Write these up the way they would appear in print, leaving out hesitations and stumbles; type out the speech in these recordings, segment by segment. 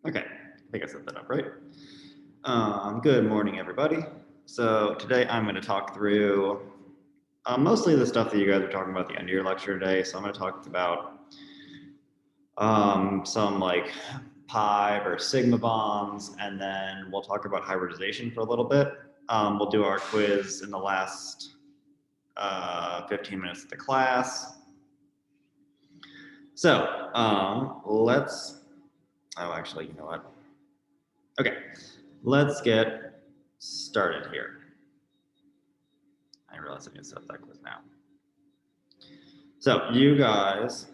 Okay, I think I set that up right. Good morning, everybody. So today I'm going to talk through mostly the stuff that you guys are talking about at the end of your lecture today. So I'm going to talk about some like pi versus sigma bonds, and then we'll talk about hybridization for a little bit. We'll do our quiz in the last 15 minutes of the class. So let's, oh, actually, you know what? Okay, let's get started here. I realize I need to set that quiz now. So you guys,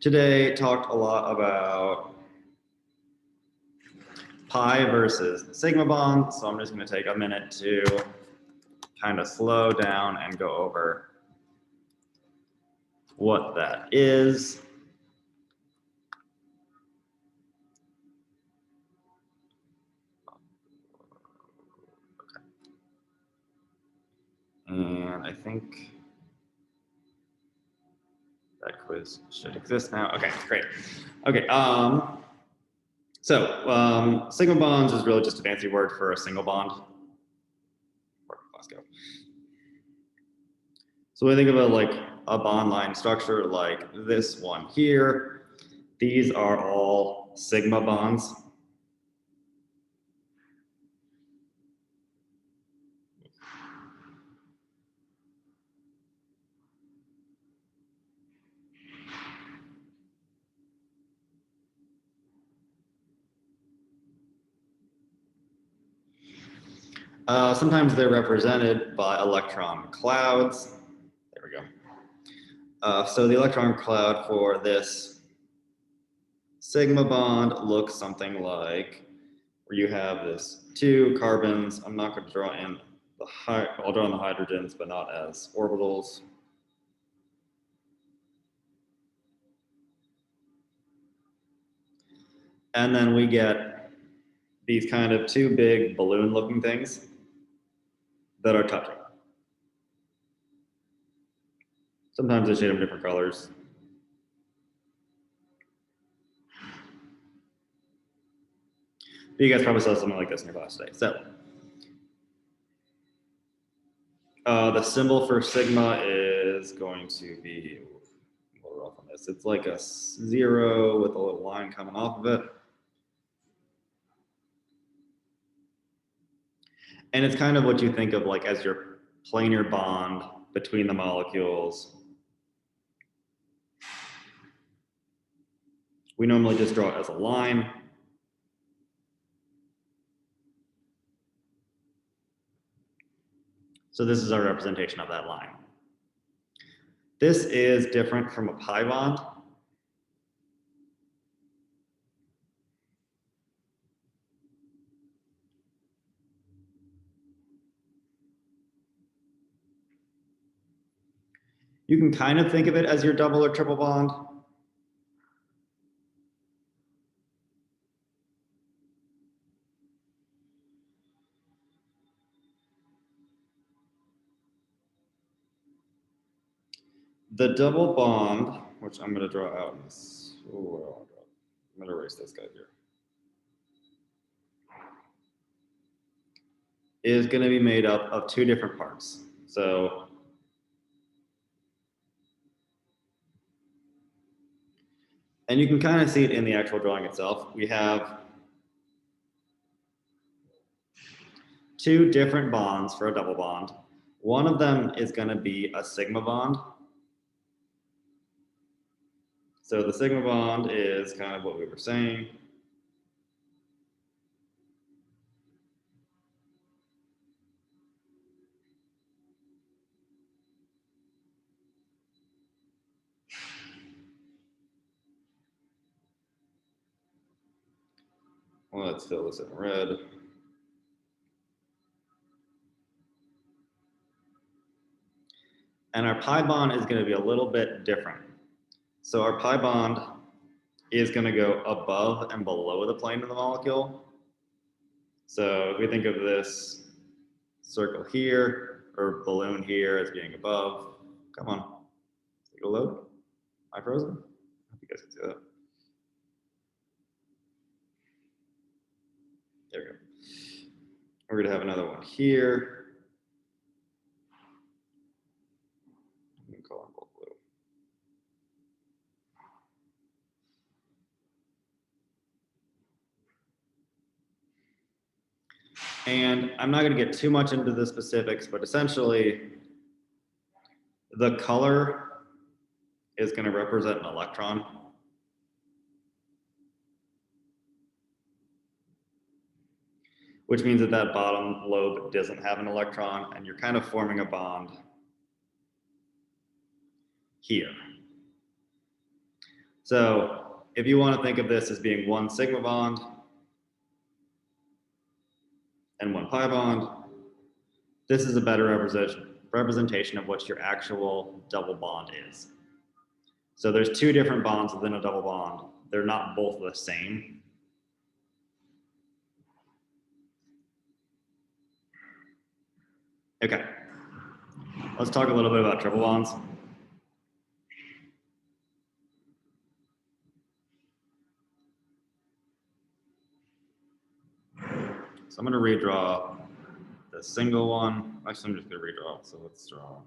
today talked a lot about pi versus sigma bond. So I'm just going to take a minute to kind of slow down and go over what that is. And I think that quiz should exist now. Okay, great. Okay, sigma bonds is really just a fancy word for a single bond. Let's go. So we think of it like a bond line structure like this one here. These are all sigma bonds. Sometimes they're represented by electron clouds. There we go. So the electron cloud for this sigma bond looks something like where you have this 2 carbons. I'm not going to draw in the I'll draw in the hydrogens, but not as orbitals. And then we get these kind of 2 big balloon-looking things that are touching. Sometimes they shade them different colors. But you guys probably saw something like this in your class today. So the symbol for sigma is going to be, a little rough on this. It's like a 0 with a little line coming off of it. And it's kind of what you think of like as your planar bond between the molecules. We normally just draw it as a line. So this is our representation of that line. This is different from a pi bond. You can kind of think of it as your double or triple bond. The double bond, which I'm going to draw out in this. Oh, I'm going to erase this guy here. Is going to be made up of 2 different parts. So and you can kind of see it in the actual drawing itself. We have 2 different bonds for a double bond. One of them is going to be a sigma bond. So the sigma bond is kind of what we were saying. Well, let's fill this in red. And our pi bond is going to be a little bit different. So our pi bond is going to go above and below the plane of the molecule. So if we think of this circle here, or balloon here as being above. Come on, take a load. Am I frozen? I hope you guys can see that. There we go. We're gonna have another one here. I'm gonna call them both blue. And I'm not going to get too much into the specifics, but essentially the color is going to represent an electron. Which means that that bottom lobe doesn't have an electron, and you're kind of forming a bond here. So if you want to think of this as being one sigma bond and one pi bond, this is a better representation of what your actual double bond is. So there's two different bonds within a double bond. They're not both the same. Okay, let's talk a little bit about triple bonds. So I'm going to redraw the single one. Actually, I'm just going to redraw. So let's draw.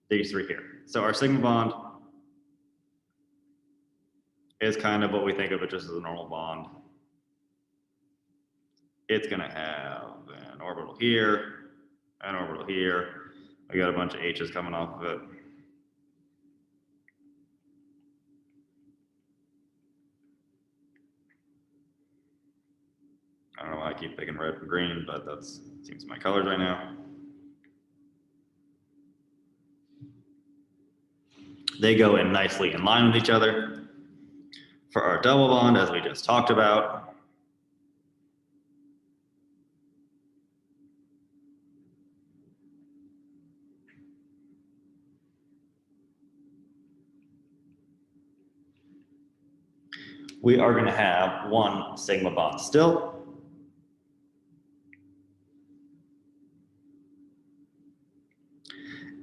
These three here. So our sigma bond is kind of what we think of it just as a normal bond. It's going to have an orbital here, an orbital here. We got a bunch of H's coming off of it. I don't know why I keep picking red and green, but that seems my colors right now. They go in nicely in line with each other. For our double bond, as we just talked about, we are going to have one sigma bond still.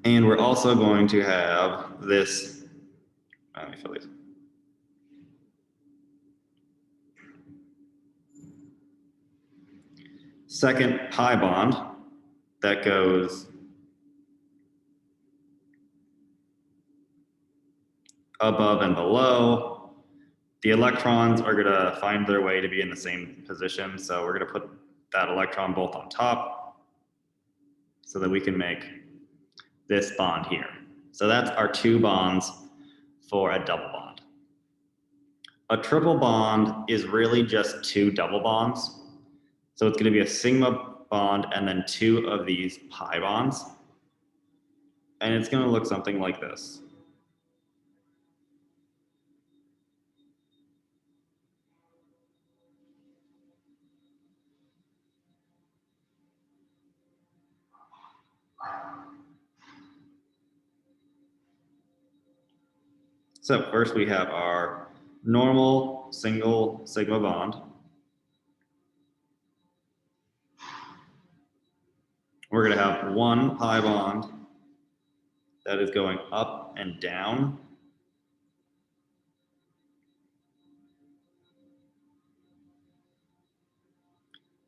And we're also going to have this, let me fill these. Second pi bond that goes above and below. The electrons are going to find their way to be in the same position. So we're going to put that electron both on top so that we can make this bond here. So that's our two bonds for a double bond. A triple bond is really just two double bonds. So it's going to be a sigma bond and then two of these pi bonds. And it's going to look something like this. So first we have our normal single sigma bond. We're going to have one pi bond that is going up and down.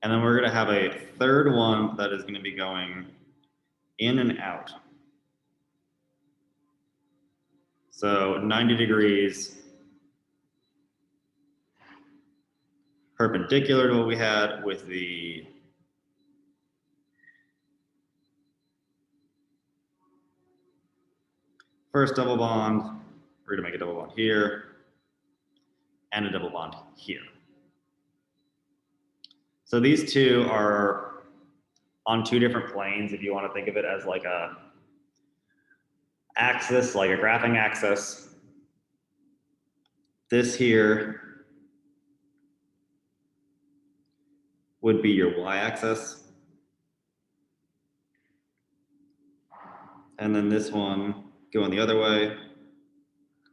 And then we're going to have a third one that is going to be going in and out. So 90 degrees perpendicular to what we had with the first double bond. We're going to make a double bond here and a double bond here. So these two are on two different planes, if you want to think of it as like a axis, like a graphing axis. This here would be your y-axis. And then this one going the other way,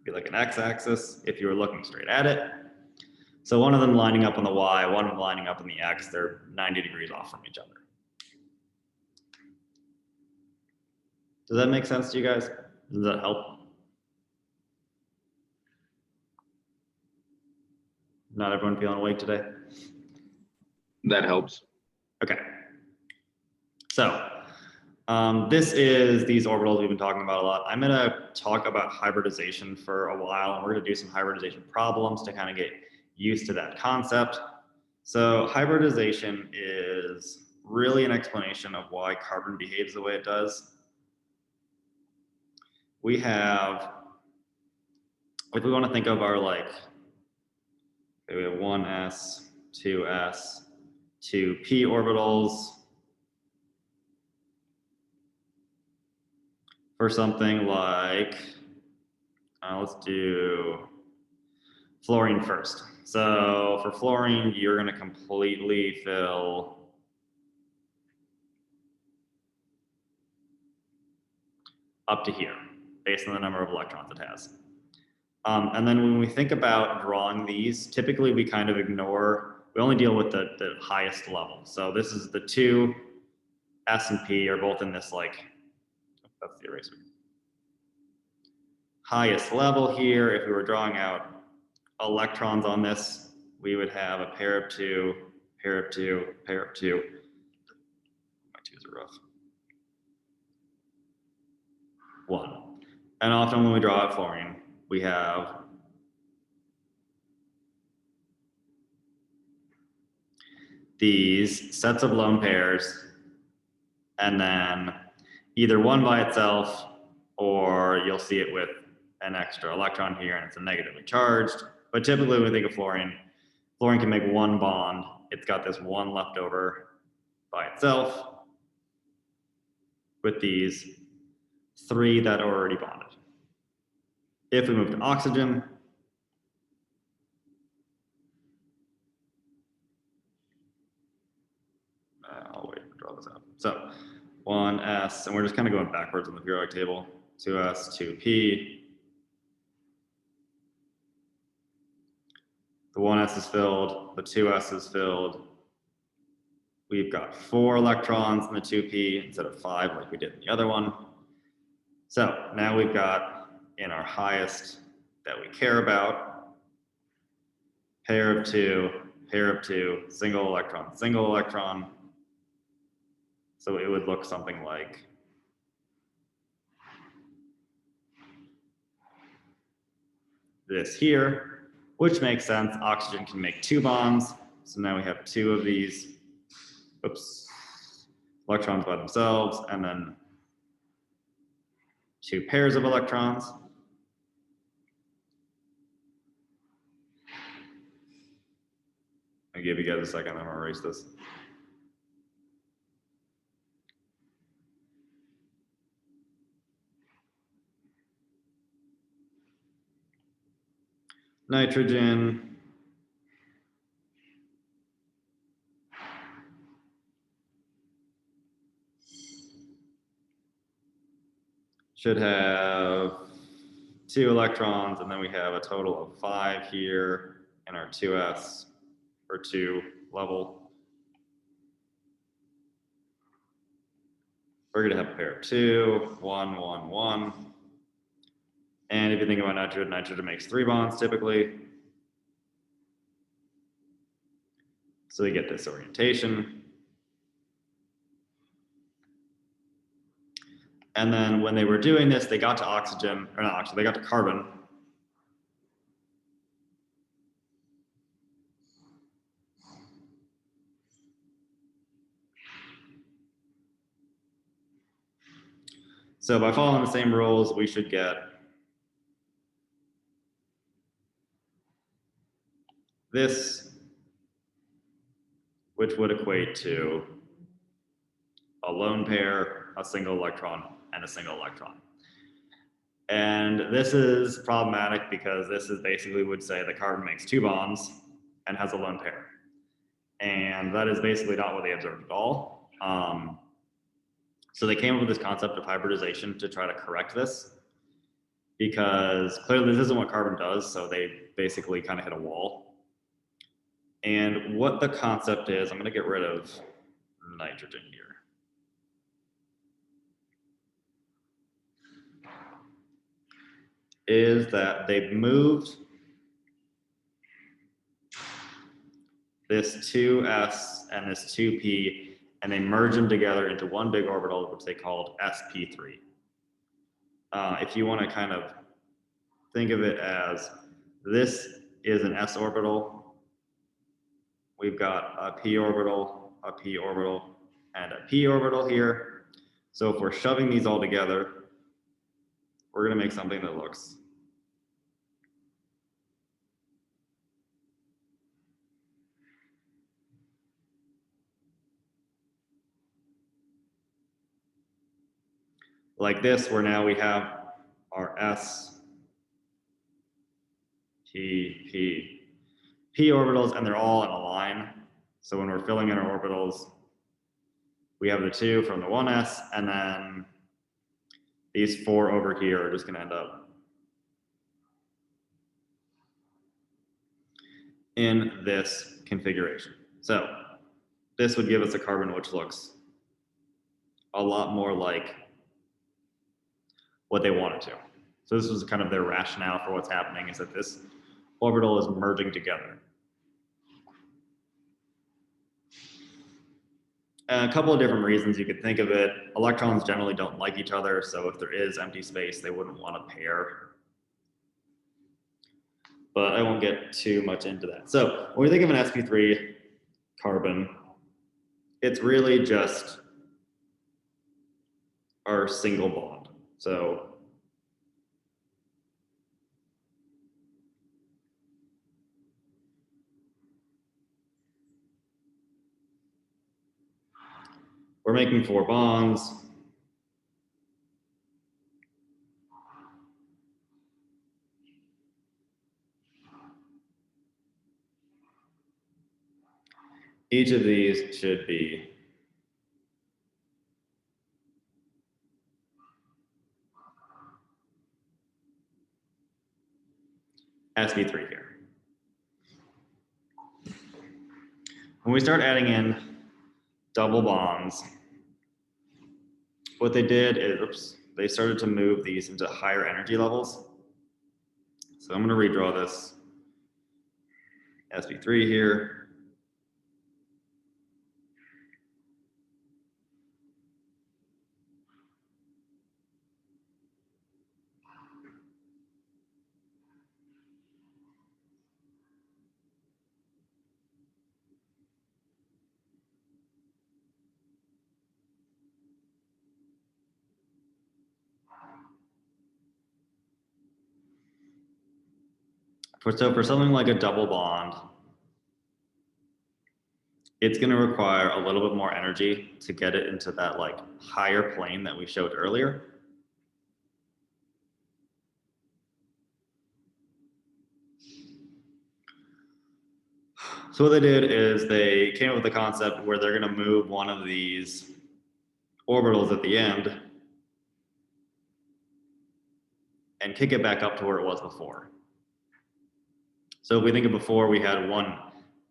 be like an x-axis if you were looking straight at it. So one of them lining up on the Y, one of them lining up on the X, they're 90 degrees off from each other. Does that make sense to you guys? Does that help? Not everyone feeling awake today? That helps. Okay. So this is these orbitals we've been talking about a lot. I'm gonna talk about hybridization for a while, and we're gonna do some hybridization problems to kind of get used to that concept. So hybridization is really an explanation of why carbon behaves the way it does. We have, if we want to think of our okay, we have 1s, 2s, 2p orbitals for something like, let's do fluorine first. So for fluorine, you're going to completely fill up to here, based on the number of electrons it has. And then when we think about drawing these, typically we kind of ignore, we only deal with the highest level. So this is the 2, S and P are both in this that's the eraser. Highest level here, if we were drawing out electrons on this, we would have a pair of 2, pair of 2, pair of 2. My 2s are rough. 1. And often when we draw out fluorine, we have these sets of lone pairs, and then either one by itself, or you'll see it with an extra electron here and it's a negatively charged. But typically when we think of fluorine, fluorine can make one bond. It's got this one left over by itself with these 3 that are already bonded. If we move to oxygen, I'll wait to draw this out. So 1s, and we're just kind of going backwards on the periodic table. 2s, 2p. The 1s is filled, the 2s is filled. We've got 4 electrons in the 2p instead of 5 like we did in the other one. So now we've got in our highest that we care about, pair of 2, single electron, single electron. So it would look something like this here, which makes sense. Oxygen can make 2 bonds. So now we have 2 of these, electrons by themselves, and then 2 pairs of electrons. I'll give you guys a second, I'm gonna erase this. Nitrogen. Should have 2 electrons, and then we have a total of 5 here in our 2s or 2 level. We're gonna have a pair of 2, 1, 1, 1. And if you think about nitrogen, nitrogen makes 3 bonds typically. So we get this orientation. And then when they were doing this, they got to oxygen, or not oxygen, they got to carbon. So by following the same rules, we should get this, which would equate to a lone pair, a single electron, and a single electron. And this is problematic because this is basically would say the carbon makes 2 bonds and has a lone pair. And that is basically not what they observed at all. So they came up with this concept of hybridization to try to correct this, because clearly this isn't what carbon does, so they basically kind of hit a wall. And what the concept is, I'm going to get rid of nitrogen here. Is that they've moved this 2s and this 2p, and they merge them together into one big orbital, which they called sp3. If you want to kind of think of it as this is an s orbital, we've got a p orbital, and a p orbital here. So if we're shoving these all together, we're going to make something that looks like this, where now we have our s, p orbitals, and they're all in a line. So when we're filling in our orbitals, we have the 2 from the 1s, and then these 4 over here are just going to end up in this configuration. So this would give us a carbon which looks a lot more like what they wanted to. So this was kind of their rationale for what's happening, is that this orbital is merging together. And a couple of different reasons you could think of it. Electrons generally don't like each other, so if there is empty space, they wouldn't want to pair. But I won't get too much into that. So when we think of an sp3 carbon, it's really just our single bond. So we're making 4 bonds. Each of these should be sp3 here. When we start adding in double bonds, what they did is, they started to move these into higher energy levels. So I'm going to redraw this sp3 here. So for something like a double bond, it's going to require a little bit more energy to get it into that like higher plane that we showed earlier. So what they did is they came up with the concept where they're going to move one of these orbitals at the end and kick it back up to where it was before. So if we think of before, we had 1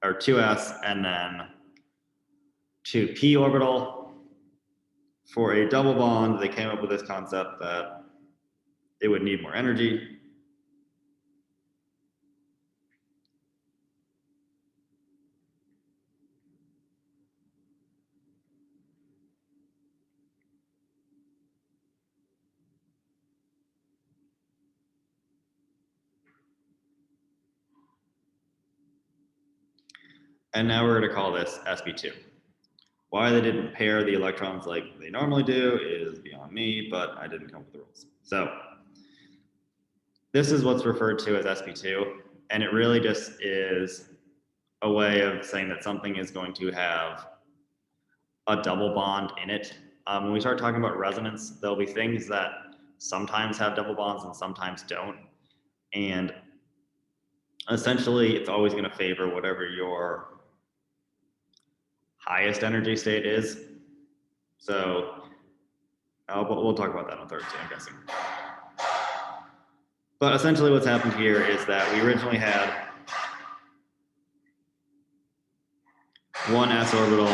or 2s and then 2p orbital. For a double bond, they came up with this concept that it would need more energy. And now we're going to call this sp2. Why they didn't pair the electrons like they normally do is beyond me, but I didn't come up with the rules. So this is what's referred to as sp2, and it really just is a way of saying that something is going to have a double bond in it. When we start talking about resonance, there'll be things that sometimes have double bonds and sometimes don't. And essentially, it's always going to favor whatever your highest energy state is. So we'll talk about that on Thursday, I'm guessing. But essentially what's happened here is that we originally had one s orbital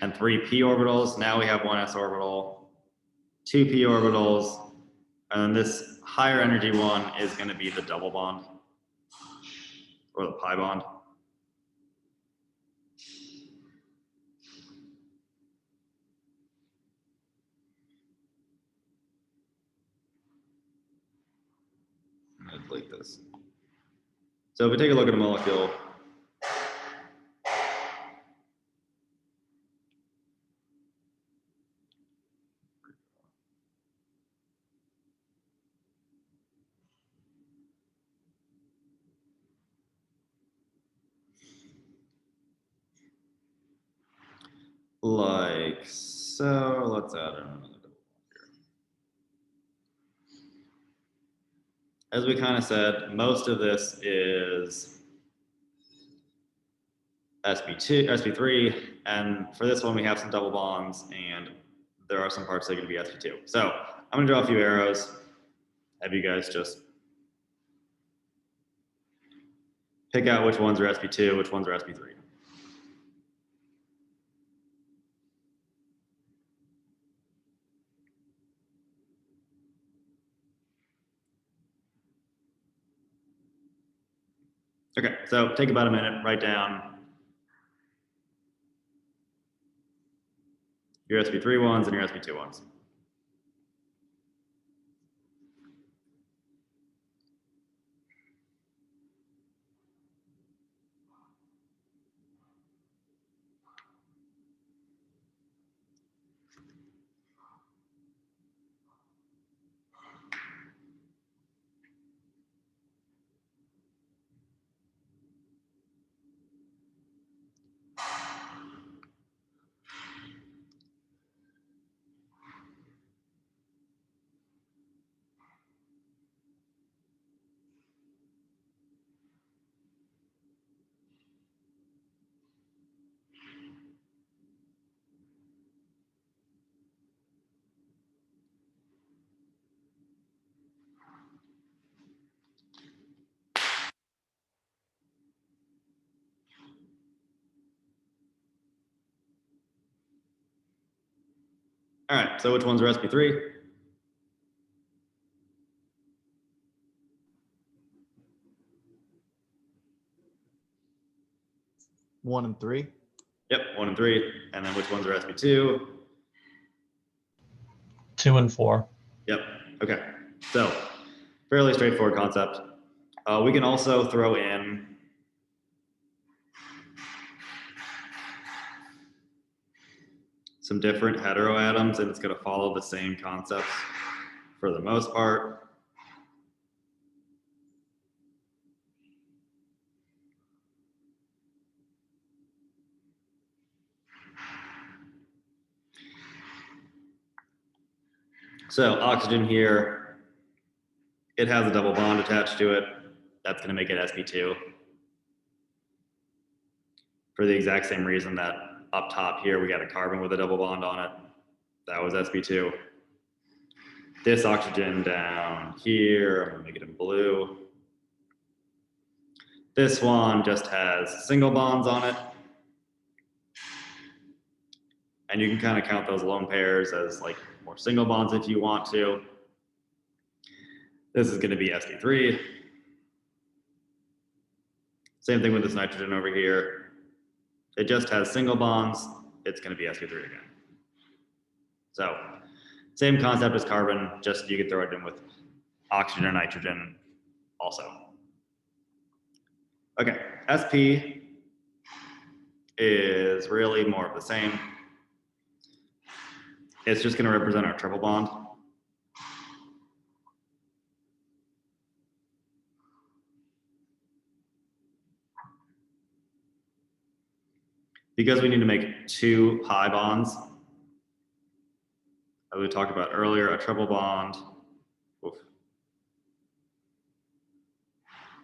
and 3 p orbitals. Now we have one s orbital, 2 p orbitals, and then this higher energy one is going to be the double bond or the pi bond. I'm going to delete this. So if we take a look at a molecule, like so, let's add another double bond here. As we kind of said, most of this is sp2, sp3, and for this one we have some double bonds, and there are some parts that are going to be sp2. So I'm going to draw a few arrows, have you guys just pick out which ones are sp2, which ones are sp3. Okay, so take about a minute, write down your sp3 ones and your sp2 ones. All right, so which ones are sp3? One and three. Yep, 1 and 3. And then which ones are sp2? 2 and 4. Yep, okay. So fairly straightforward concept. We can also throw in some different heteroatoms, and it's going to follow the same concepts for the most part. So oxygen here, it has a double bond attached to it. That's going to make it sp2. For the exact same reason that up top here, we got a carbon with a double bond on it. That was sp2. This oxygen down here, I'm going to make it in blue. This one just has single bonds on it. And you can kind of count those lone pairs as like more single bonds if you want to. This is going to be sp3. Same thing with this nitrogen over here. It just has single bonds. It's going to be sp3 again. So same concept as carbon, just you could throw it in with oxygen or nitrogen also. Okay, sp is really more of the same. It's just going to represent our triple bond. Because we need to make 2 pi bonds, as we talked about earlier, a triple bond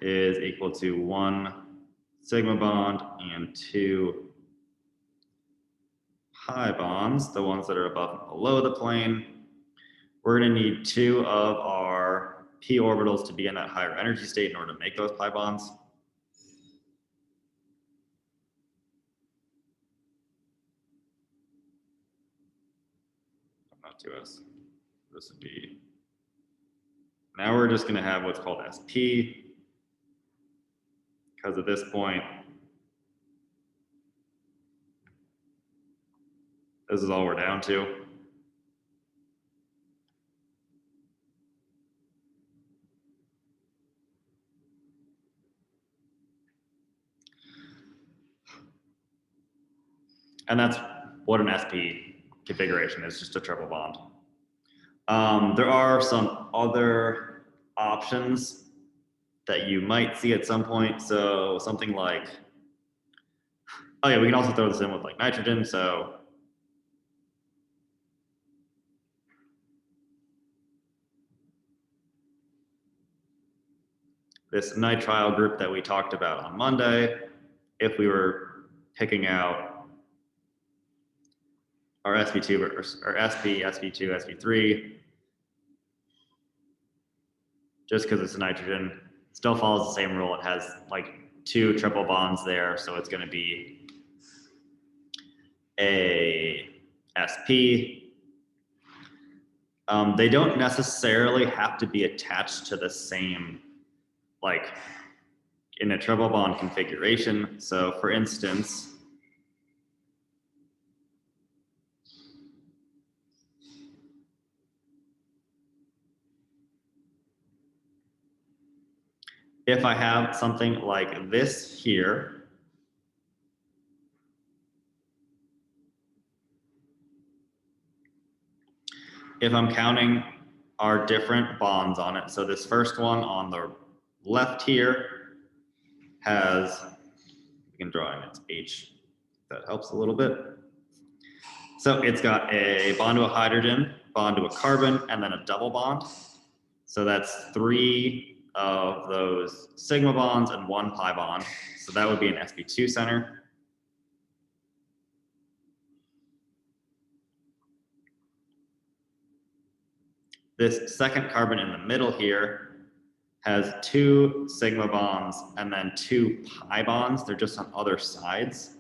is equal to 1 sigma bond and 2 pi bonds, the ones that are above and below the plane. We're going to need 2 of our p orbitals to be in that higher energy state in order to make those pi bonds. to us. This would be, now we're just going to have what's called SP, because at this point, this is all we're down to. And that's what an SP configuration is, just a triple bond. There are some other options that you might see at some point. So something like, oh yeah, we can also throw this in with like nitrogen. So this nitrile group that we talked about on Monday, if we were picking out our sp2 or sp, sp2, sp3, just because it's a nitrogen, still follows the same rule. It has like 2 triple bonds there, so it's going to be a sp. They don't necessarily have to be attached to the same, like in a triple bond configuration. So for instance, if I have something like this here, if I'm counting our different bonds on it, so this first one on the left here has, we can draw in its H, that helps a little bit. So it's got a bond to a hydrogen, bond to a carbon, and then a double bond. So that's 3 of those sigma bonds and 1 pi bond. So that would be an sp2 center. This second carbon in the middle here has 2 sigma bonds and then 2 pi bonds. They're just on other sides.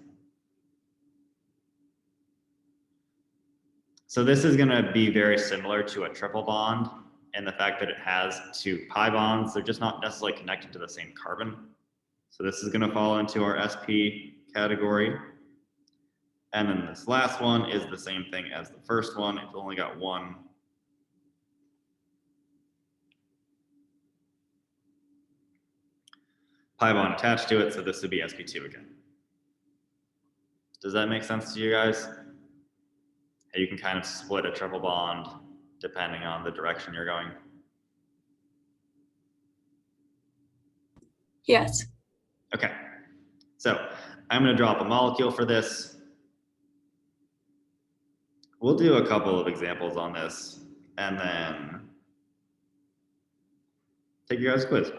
So this is going to be very similar to a triple bond in the fact that it has 2 pi bonds. They're just not necessarily connected to the same carbon. So this is going to fall into our sp category. And then this last one is the same thing as the first one. It's only got 1 pi bond attached to it, so this would be sp2 again. Does that make sense to you guys? You can kind of split a triple bond depending on the direction you're going. Yes. Okay, so I'm going to drop a molecule for this. We'll do a couple of examples on this and then take your guys' quiz.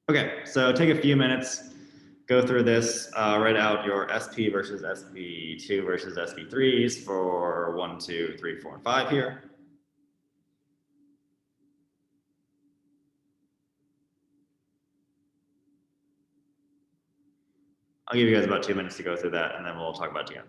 Okay, so take a few minutes, go through this, write out your SP versus SP2 versus SP3s for 1, 2, 3, 4, and 5 here. I'll give you guys about 2 minutes to go through that, and then we'll talk about it together.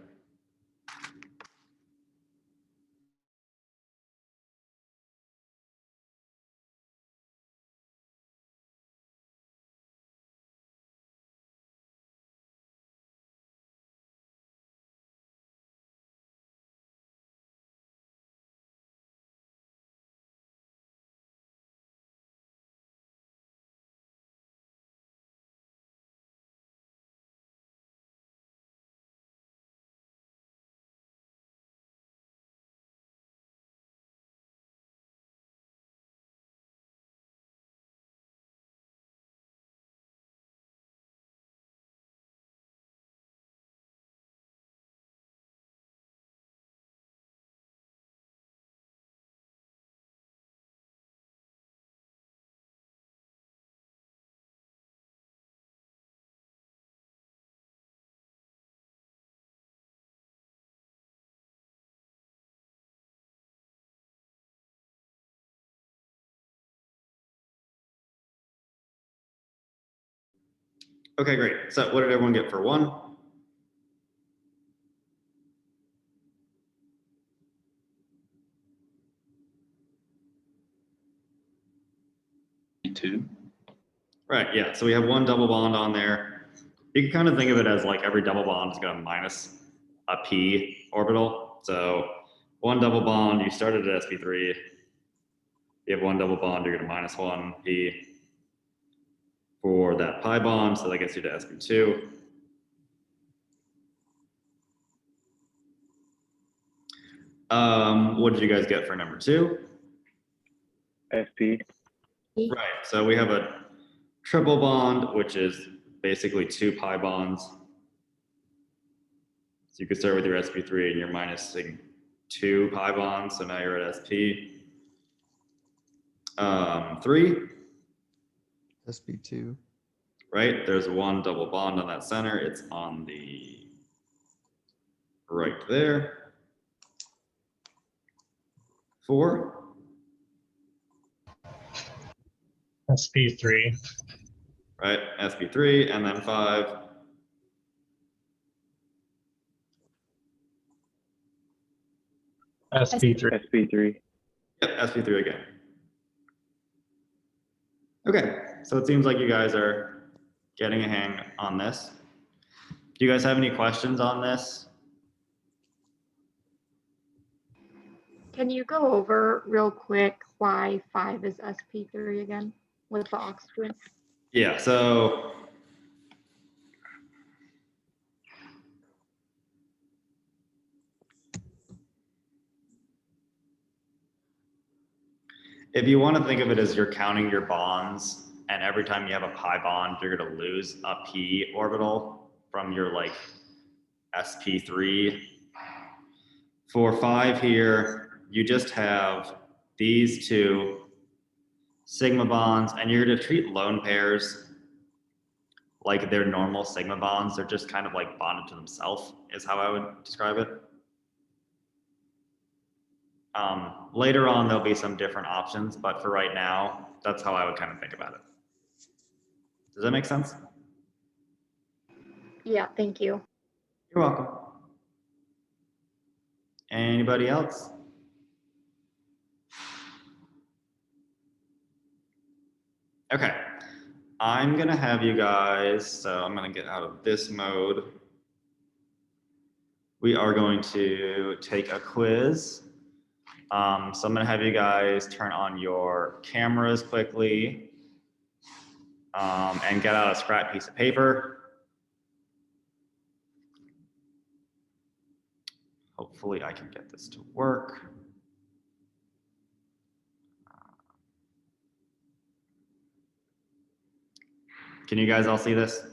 Okay, great. So what did everyone get for 1? Two. Right, yeah, so we have 1 double bond on there. You can kind of think of it as like every double bond is going to minus a p orbital. So 1 double bond, you started at sp3. You have 1 double bond, you're going to minus 1 p for that pi bond, so that gets you to sp2. What did you guys get for number 2? SP. Right, so we have a triple bond, which is basically 2 pi bonds. So you could start with your sp3 and you're minusing 2 pi bonds, so now you're at sp. 3, SP2. right? There's 1 double bond on that center. It's on the right there. 4, SP3. right? sp3, and then 5. SP3. SP3. Yep, sp3 again. Okay, so it seems like you guys are getting a hang on this. Do you guys have any questions on this? Can you go over real quick why 5 is sp3 again with the oxygen? Yeah, so if you want to think of it as you're counting your bonds, and every time you have a pi bond, you're going to lose a p orbital from your like sp3. For 5 here, you just have these 2 sigma bonds, and you're going to treat lone pairs like they're normal sigma bonds. They're just kind of like bonded to themselves, is how I would describe it. Later on, there'll be some different options, but for right now, that's how I would kind of think about it. Does that make sense? Yeah, thank you. You're welcome. Anybody else? Okay, I'm gonna have you guys, so I'm gonna get out of this mode. We are going to take a quiz. So I'm gonna have you guys turn on your cameras quickly and get out a scrap piece of paper. Hopefully I can get this to work. Can you guys all see this?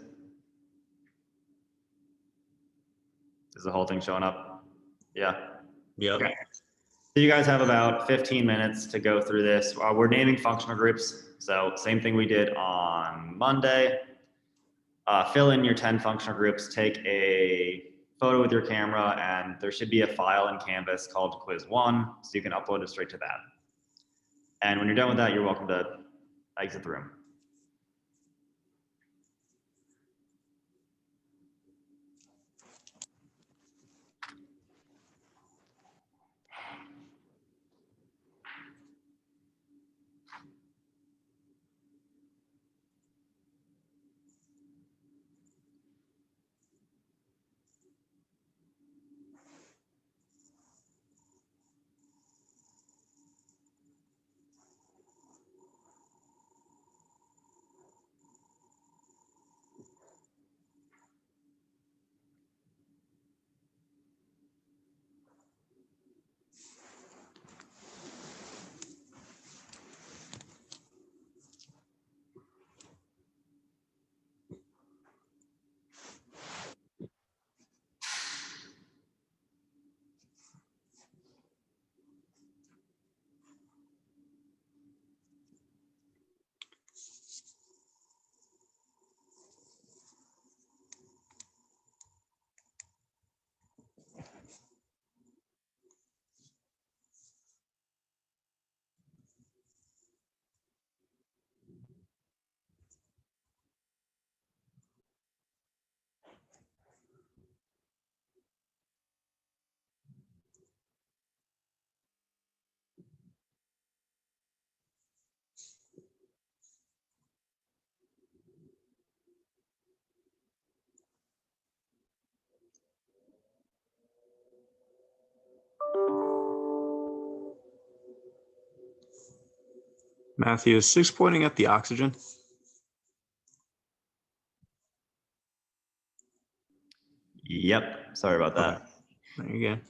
Is the whole thing showing up? Yeah. Yep. Okay. So you guys have about 15 minutes to go through this. We're naming functional groups. So same thing we did on Monday. Fill in your 10 functional groups, take a photo with your camera, and there should be a file in Canvas called quiz1, so you can upload it straight to that. And when you're done with that, you're welcome to exit the room. Matthew, is 6 pointing at the oxygen? Yep. Sorry about that. There you go.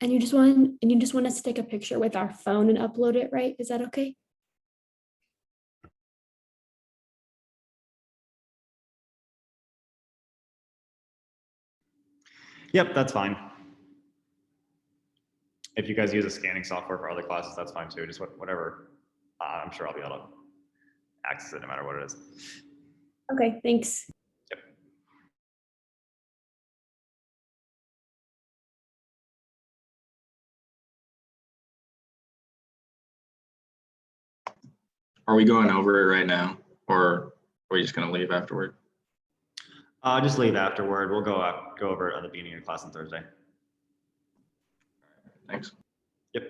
And you just want us to take a picture with our phone and upload it, right? Is that okay? Yep, that's fine. If you guys use a scanning software for other classes, that's fine too. Just whatever. I'm sure I'll be able to access it no matter what it is. Okay, thanks. Yep. Are we going over it right now, or are we just gonna leave afterward? Just leave afterward. We'll go over it at the beginning of class on Thursday. Thanks. Yep.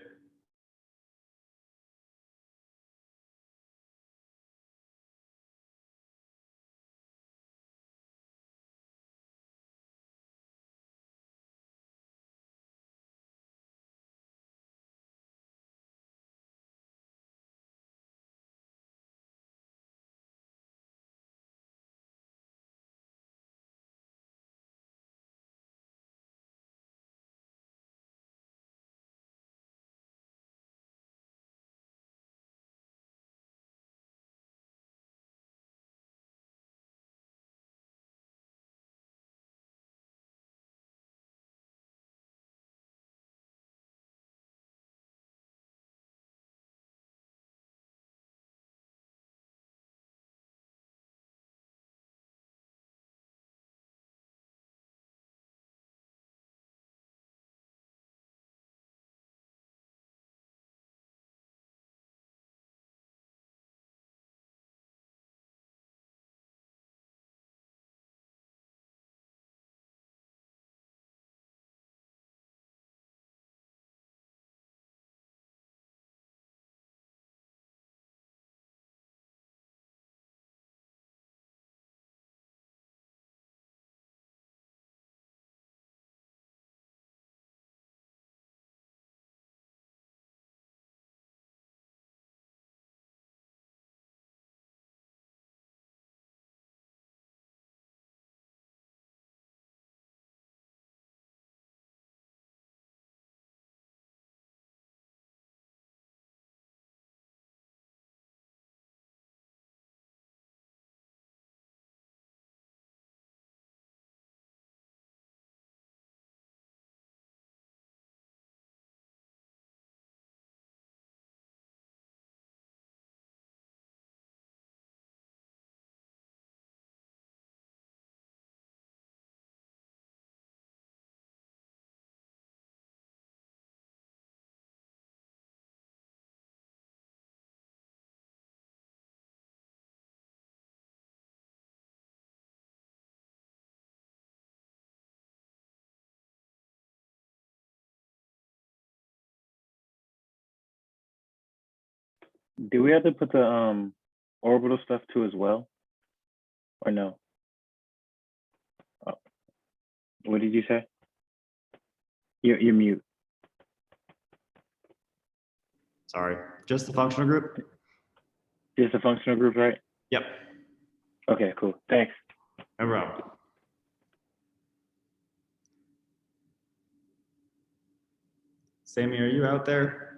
Do we have to put the orbital stuff too as well? Or no? Oh, what did you say? You're mute. Sorry, just the functional group? Just a functional group, right? Yep, Okay, cool. Thanks. no problem. Sammy, are you out there?